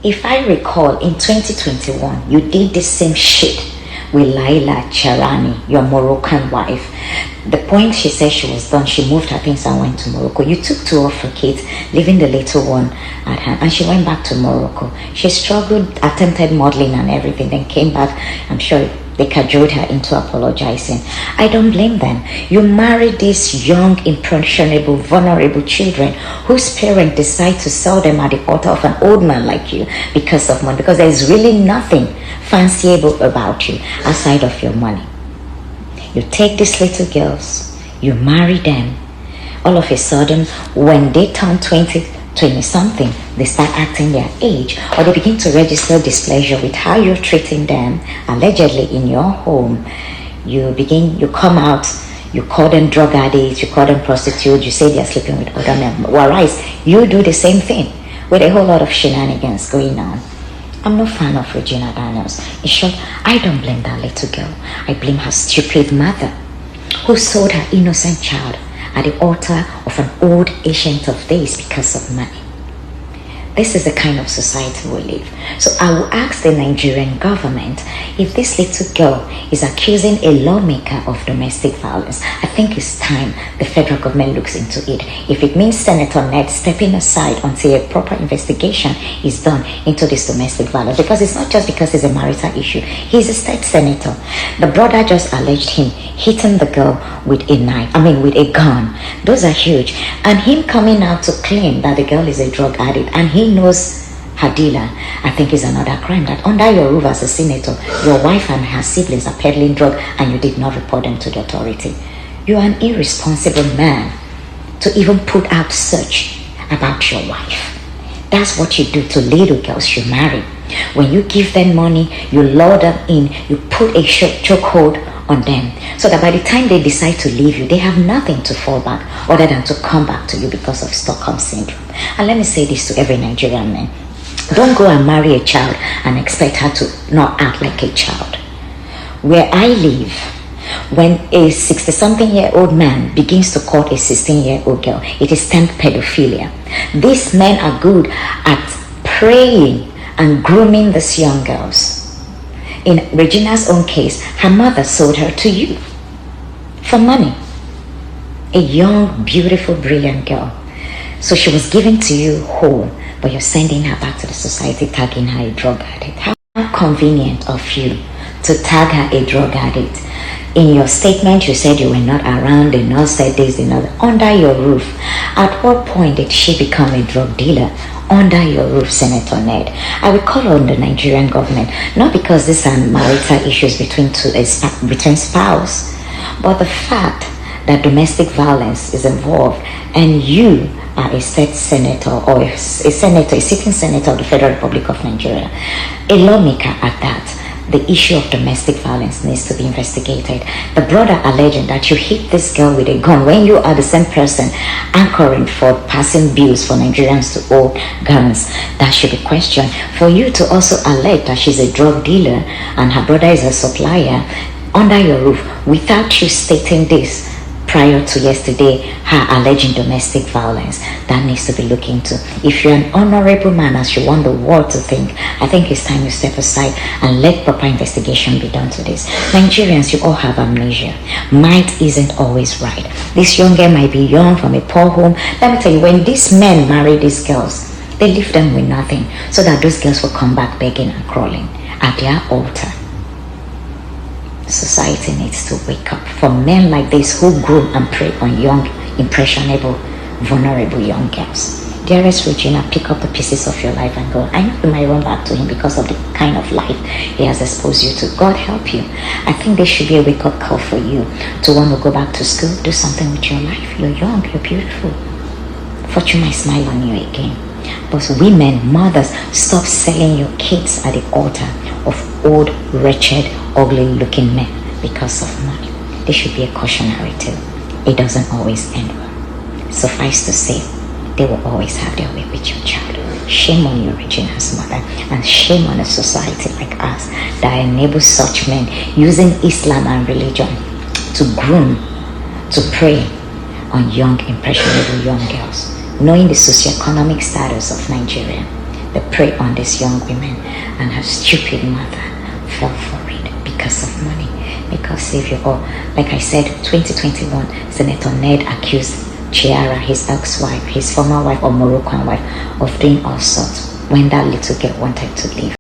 If I recall, in 2021, you did the same shit with Laila Charani, your Moroccan wife. The point she said she was done, she moved her things and went to Morocco. You took two of her kids, leaving the little one at home, and she went back to Morocco. She struggled, attempted modeling and everything, then came back. I'm sure they cajoled her into apologizing. I don't blame them. You marry these young, impressionable, vulnerable children whose parents decide to sell them at the altar of an old man like you because of money, because there's really nothing fanciable about you aside of your money. You take these little girls, you marry them. All of a sudden, when they turn 20 something, they start acting their age, or they begin to register displeasure with how you're treating them, allegedly in your home. You come out, you call them drug addicts, you call them prostitutes, you say they're sleeping with other men. Whereas you do the same thing with a whole lot of shenanigans going on. I'm no fan of Regina Daniels. In short, I don't blame that little girl. I blame her stupid mother who sold her innocent child at the altar of an old ancient of days because of money. This is the kind of society we live. So I will ask the Nigerian government, if this little girl is accusing a lawmaker of domestic violence, I think it's time the federal government looks into it. If it means Senator Ned stepping aside until a proper investigation is done into this domestic violence, because it's not just because it's a marital issue. He's a state senator. The brother just alleged him hitting the girl with a gun. Those are huge. And him coming out to claim that the girl is a drug addict and he knows her dealer, I think is another crime. That under your roof as a senator, your wife and her siblings are peddling drug and you did not report them to the authority. You are an irresponsible man to even put out search about your wife. That's what you do to little girls you marry. When you give them money, you lure them in, you put a chokehold on them, so that by the time they decide to leave you, they have nothing to fall back other than to come back to you because of Stockholm syndrome. And let me say this to every Nigerian man: don't go and marry a child and expect her to not act like a child. Where I live, when a 60-something-year-old man begins to court a 16-year-old girl, it is termed pedophilia. These men are good at preying and grooming these young girls. In Regina's own case, her mother sold her to you for money. A young, beautiful, brilliant girl. So she was given to you whole, but you're sending her back to the society, tagging her a drug addict. How convenient of you to tag her a drug addict. In your statement, you said you were not around, the nurse said this, the nurse, under your roof. At what point did she become a drug dealer? Under your roof, Senator Ned. I will call on the Nigerian government, not because these are marital issues between spouse, but the fact that domestic violence is involved and you are a state senator or a sitting senator of the Federal Republic of Nigeria, a lawmaker at that. The issue of domestic violence needs to be investigated. The brother alleging that you hit this girl with a gun when you are the same person anchoring for passing bills for Nigerians to own guns, that should be questioned. For you to also allege that she's a drug dealer and her brother is a supplier under your roof without you stating this prior to yesterday, her alleging domestic violence, that needs to be looked into. If you're an honorable man, as you want the world to think, I think it's time you step aside and let proper investigation be done to this. Nigerians, you all have amnesia. Might isn't always right. This young girl might be young from a poor home. Let me tell you, when these men marry these girls, they leave them with nothing, so that those girls will come back begging and crawling at their altar. Society needs to wake up for men like this who groom and prey on young, impressionable, vulnerable young girls. Dearest Regina, pick up the pieces of your life and go. I know you might run back to him because of the kind of life he has exposed you to. God help you. I think there should be a wake-up call for you to want to go back to school, do something with your life. You're young, you're beautiful. Fortune might smile on you again. But women, mothers, stop selling your kids at the altar of old, wretched, ugly-looking men because of money. This should be a cautionary tale. It doesn't always end well. Suffice to say, they will always have their way with your child. Shame on you, Regina's mother, and shame on a society like us that enables such men using Islam and religion to groom, to prey on young, impressionable young girls. Knowing the socioeconomic status of Nigeria, They prey on these young women, and her stupid mother fell for it because of money. Because if you go, like I said, 2021, Senator Ned accused Chiara, his ex-wife, his former wife or Moroccan wife, of doing all sorts when that little girl wanted to leave.